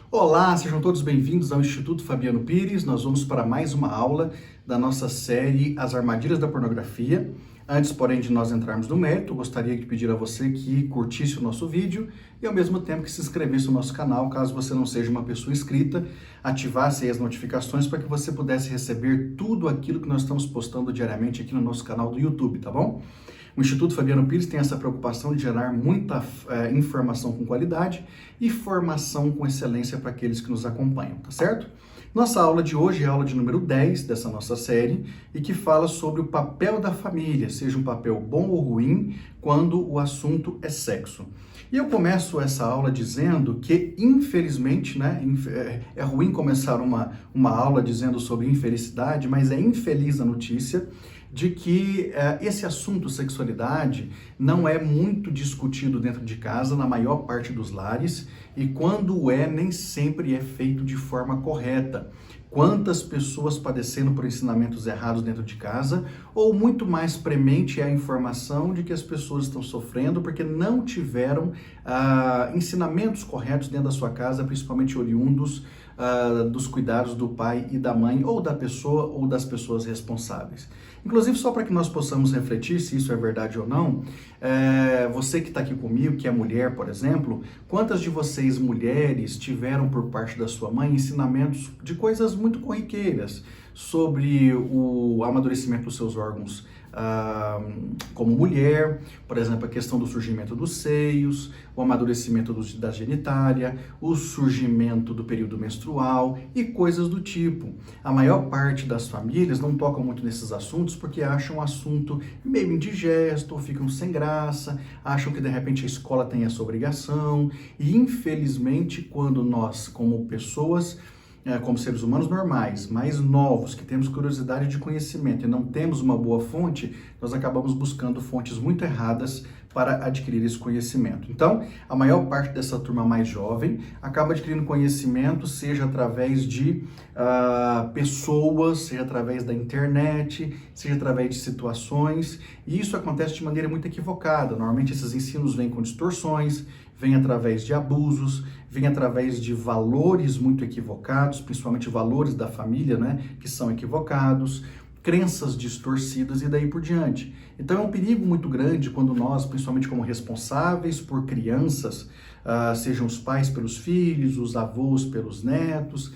Olá, sejam todos bem-vindos ao Instituto Fabiano Pires. Nós vamos para mais uma aula da nossa série As Armadilhas da Pornografia. Antes, porém, de nós entrarmos no mérito, gostaria de pedir a você que curtisse o nosso vídeo e, ao mesmo tempo, que se inscrevesse no nosso canal, caso você não seja uma pessoa inscrita, ativasse aí as notificações para que você pudesse receber tudo aquilo que nós estamos postando diariamente aqui no nosso canal do YouTube, tá bom? O Instituto Fabiano Pires tem essa preocupação de gerar muita informação com qualidade e formação com excelência para aqueles que nos acompanham, tá certo? Nossa aula de hoje é a aula de número 10 dessa nossa série e que fala sobre o papel da família, seja um papel bom ou ruim, quando o assunto é sexo. E eu começo essa aula dizendo que, infelizmente, é ruim começar uma aula dizendo sobre infelicidade, mas é infeliz a notícia de que esse assunto sexualidade não é muito discutido dentro de casa, na maior parte dos lares, e quando nem sempre é feito de forma correta. Quantas pessoas padecendo por ensinamentos errados dentro de casa, ou muito mais premente é a informação de que as pessoas estão sofrendo porque não tiveram ensinamentos corretos dentro da sua casa, principalmente oriundos dos cuidados do pai e da mãe, ou da pessoa ou das pessoas responsáveis. Inclusive, só para que nós possamos refletir se isso é verdade ou não, você que está aqui comigo, que é mulher, por exemplo, quantas de vocês mulheres tiveram por parte da sua mãe ensinamentos de coisas muito corriqueiras sobre o amadurecimento dos seus órgãos como mulher, por exemplo, a questão do surgimento dos seios, o amadurecimento da genitália, o surgimento do período menstrual e coisas do tipo. A maior parte das famílias não tocam muito nesses assuntos porque acham o assunto meio indigesto, ou ficam sem graça, acham que de repente a escola tem essa obrigação e, infelizmente, quando nós, como pessoas, como seres humanos normais, mais novos, que temos curiosidade de conhecimento e não temos uma boa fonte, nós acabamos buscando fontes muito erradas para adquirir esse conhecimento. Então, a maior parte dessa turma mais jovem acaba adquirindo conhecimento, seja através de pessoas, seja através da internet, seja através de situações, e isso acontece de maneira muito equivocada. Normalmente esses ensinos vêm com distorções, vêm através de abusos, vem através de valores muito equivocados, principalmente valores da família, que são equivocados, crenças distorcidas e daí por diante. Então é um perigo muito grande quando nós, principalmente como responsáveis por crianças, sejam os pais pelos filhos, os avós pelos netos,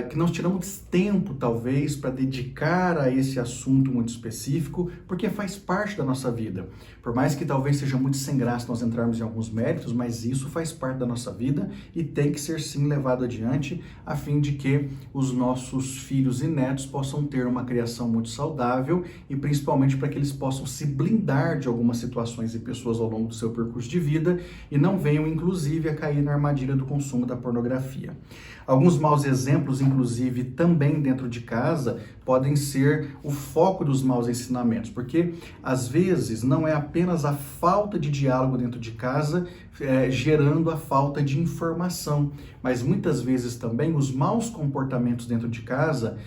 que nós tiramos tempo, talvez, para dedicar a esse assunto muito específico, porque faz parte da nossa vida. Por mais que talvez seja muito sem graça nós entrarmos em alguns méritos, mas isso faz parte da nossa vida e tem que ser, sim, levado adiante, a fim de que os nossos filhos e netos possam ter uma criação muito saudável e, principalmente, para que eles possam se blindar de algumas situações e pessoas ao longo do seu percurso de vida e não venham, inclusive, a cair na armadilha do consumo da pornografia. Alguns maus exemplos, inclusive, também dentro de casa, podem ser o foco dos maus ensinamentos, porque, às vezes, não é apenas a falta de diálogo dentro de casa gerando a falta de informação, mas muitas vezes também os maus comportamentos dentro de casa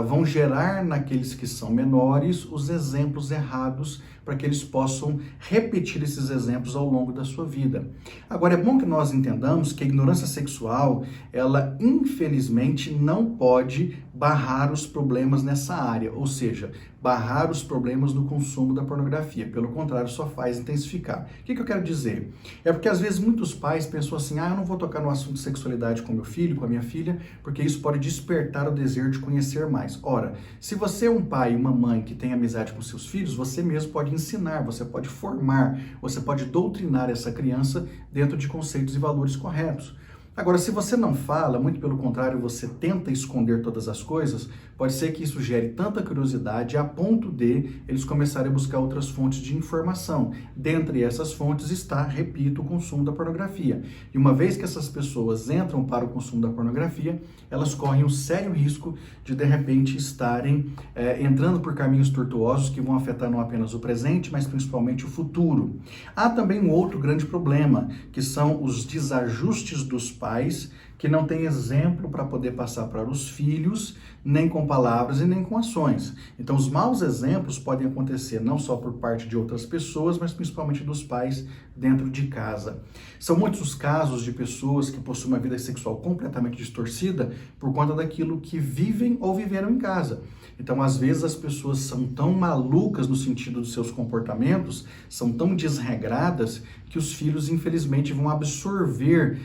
vão gerar naqueles que são menores os exemplos errados para que eles possam repetir esses exemplos ao longo da sua vida. Agora, é bom que nós entendamos que a ignorância sexual, ela infelizmente não pode barrar os problemas nessa área, ou seja, barrar os problemas no consumo da pornografia. Pelo contrário, só faz intensificar. O que eu quero dizer? É porque às vezes muitos pais pensam assim, eu não vou tocar no assunto de sexualidade com meu filho, com a minha filha, porque isso pode despertar o desejo de conhecer mais. Ora, se você é um pai e uma mãe que tem amizade com seus filhos, você mesmo pode ensinar, você pode formar, você pode doutrinar essa criança dentro de conceitos e valores corretos. Agora, se você não fala, muito pelo contrário, você tenta esconder todas as coisas, pode ser que isso gere tanta curiosidade a ponto de eles começarem a buscar outras fontes de informação. Dentre essas fontes está, repito, o consumo da pornografia. E uma vez que essas pessoas entram para o consumo da pornografia, elas correm um sério risco de repente, estarem entrando por caminhos tortuosos que vão afetar não apenas o presente, mas principalmente o futuro. Há também um outro grande problema, que são os desajustes dos pais que não tem exemplo para poder passar para os filhos, nem com palavras e nem com ações. Então, os maus exemplos podem acontecer não só por parte de outras pessoas, mas principalmente dos pais dentro de casa. São muitos os casos de pessoas que possuem uma vida sexual completamente distorcida por conta daquilo que vivem ou viveram em casa. Então, às vezes, as pessoas são tão malucas no sentido dos seus comportamentos, são tão desregradas, que os filhos, infelizmente, vão absorver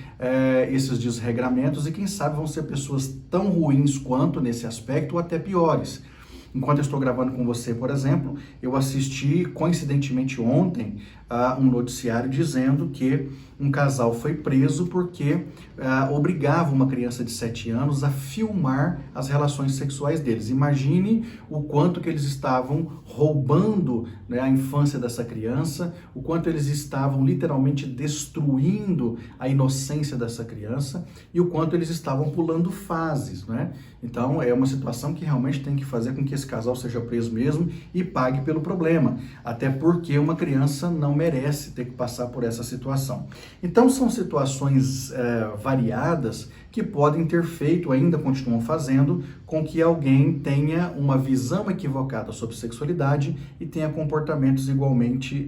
esses desregramentos e, quem sabe, vão ser pessoas tão ruins quanto nesse aspecto ou até piores. Enquanto eu estou gravando com você, por exemplo, eu assisti, coincidentemente ontem, um noticiário dizendo que um casal foi preso porque obrigava uma criança de 7 anos a filmar as relações sexuais deles. Imagine o quanto que eles estavam roubando, né, a infância dessa criança, o quanto eles estavam literalmente destruindo a inocência dessa criança e o quanto eles estavam pulando fases, né? Então, é uma situação que realmente tem que fazer com que esse casal seja preso mesmo e pague pelo problema, até porque uma criança não merece ter que passar por essa situação. Então, são situações variadas que podem ter feito, ainda continuam fazendo, com que alguém tenha uma visão equivocada sobre sexualidade e tenha comportamentos igualmente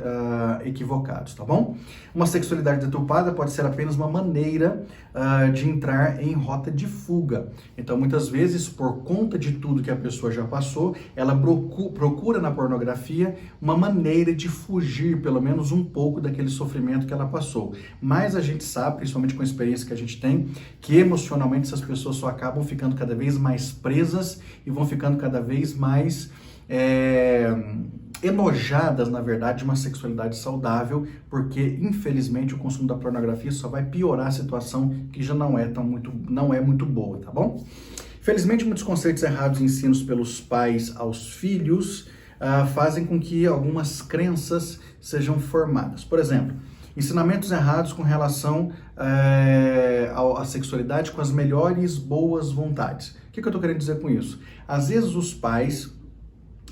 equivocados, tá bom? Uma sexualidade deturpada pode ser apenas uma maneira de entrar em rota de fuga. Então, muitas vezes, por conta de tudo que a pessoa já passou, ela procura na pornografia uma maneira de fugir, pelo menos um pouco, daquele sofrimento que ela passou. Mas a gente sabe, principalmente com a experiência que a gente tem, que emocionalmente essas pessoas só acabam ficando cada vez mais presas e vão ficando cada vez mais enojadas, na verdade, de uma sexualidade saudável, porque infelizmente o consumo da pornografia só vai piorar a situação que já não é muito boa, tá bom? Felizmente, muitos conceitos errados ensinos pelos pais aos filhos fazem com que algumas crenças sejam formadas. Por exemplo, ensinamentos errados com relação à sexualidade com as melhores boas vontades. O que eu estou querendo dizer com isso? Às vezes os pais,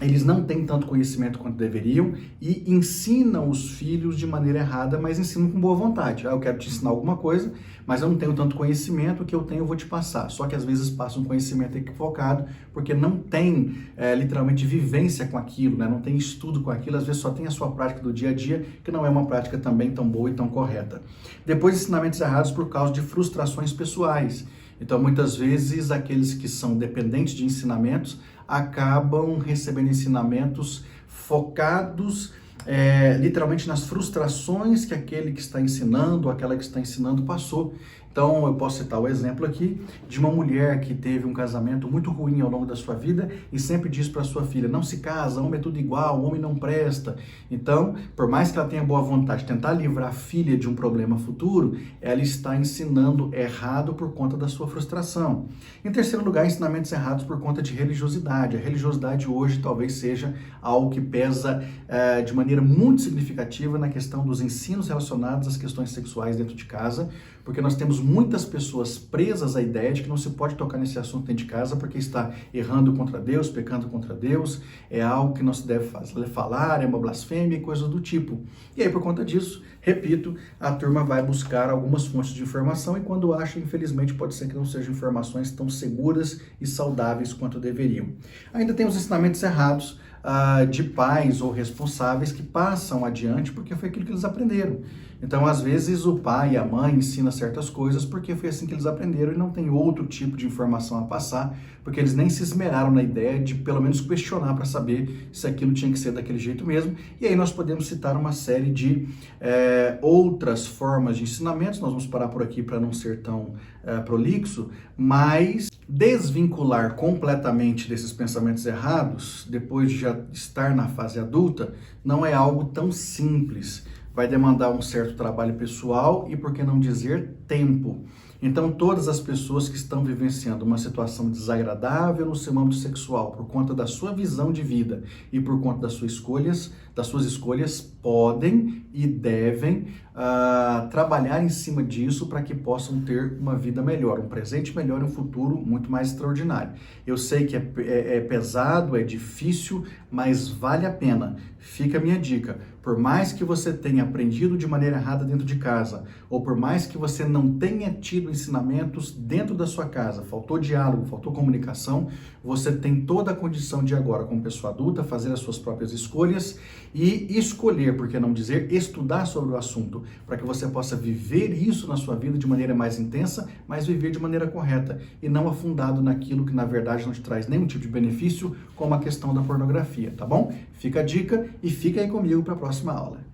eles não têm tanto conhecimento quanto deveriam e ensinam os filhos de maneira errada, mas ensinam com boa vontade. Eu quero te ensinar alguma coisa, mas eu não tenho tanto conhecimento, o que eu tenho eu vou te passar. Só que às vezes passa um conhecimento equivocado, porque não tem literalmente vivência com aquilo, né? Não tem estudo com aquilo, às vezes só tem a sua prática do dia a dia, que não é uma prática também tão boa e tão correta. Depois, ensinamentos errados por causa de frustrações pessoais. Então, muitas vezes, aqueles que são dependentes de ensinamentos acabam recebendo ensinamentos focados literalmente nas frustrações que aquele que está ensinando, aquela que está ensinando passou. Então, eu posso citar o exemplo aqui de uma mulher que teve um casamento muito ruim ao longo da sua vida e sempre diz para sua filha, não se casa, homem é tudo igual, homem não presta. Então, por mais que ela tenha boa vontade de tentar livrar a filha de um problema futuro, ela está ensinando errado por conta da sua frustração. Em terceiro lugar, ensinamentos errados por conta de religiosidade. A religiosidade hoje talvez seja algo que pesa de maneira muito significativa na questão dos ensinos relacionados às questões sexuais dentro de casa, porque nós temos muitas pessoas presas à ideia de que não se pode tocar nesse assunto dentro de casa porque está errando contra Deus, pecando contra Deus, é algo que não se deve falar, é uma blasfêmia e coisas do tipo. E aí, por conta disso, repito, a turma vai buscar algumas fontes de informação e quando acha, infelizmente, pode ser que não sejam informações tão seguras e saudáveis quanto deveriam. Ainda tem os ensinamentos errados de pais ou responsáveis que passam adiante porque foi aquilo que eles aprenderam. Então, às vezes, o pai e a mãe ensinam certas coisas porque foi assim que eles aprenderam e não tem outro tipo de informação a passar, porque eles nem se esmeraram na ideia de, pelo menos, questionar para saber se aquilo tinha que ser daquele jeito mesmo. E aí nós podemos citar uma série de outras formas de ensinamentos. Nós vamos parar por aqui para não ser tão prolixo, mas desvincular completamente desses pensamentos errados, depois de já estar na fase adulta, não é algo tão simples. Vai demandar um certo trabalho pessoal e, por que não dizer, tempo. Então, todas as pessoas que estão vivenciando uma situação desagradável no seu âmbito sexual por conta da sua visão de vida e por conta das suas escolhas, podem e devem trabalhar em cima disso para que possam ter uma vida melhor, um presente melhor e um futuro muito mais extraordinário. Eu sei que é pesado, é difícil, mas vale a pena. Fica a minha dica. Por mais que você tenha aprendido de maneira errada dentro de casa, ou por mais que você não tenha tido ensinamentos dentro da sua casa, faltou diálogo, faltou comunicação, você tem toda a condição de agora, como pessoa adulta, fazer as suas próprias escolhas e escolher, por que não dizer, estudar sobre o assunto, para que você possa viver isso na sua vida de maneira mais intensa, mas viver de maneira correta e não afundado naquilo que na verdade não te traz nenhum tipo de benefício, como a questão da pornografia, tá bom? Fica a dica e fica aí comigo para a próxima aula.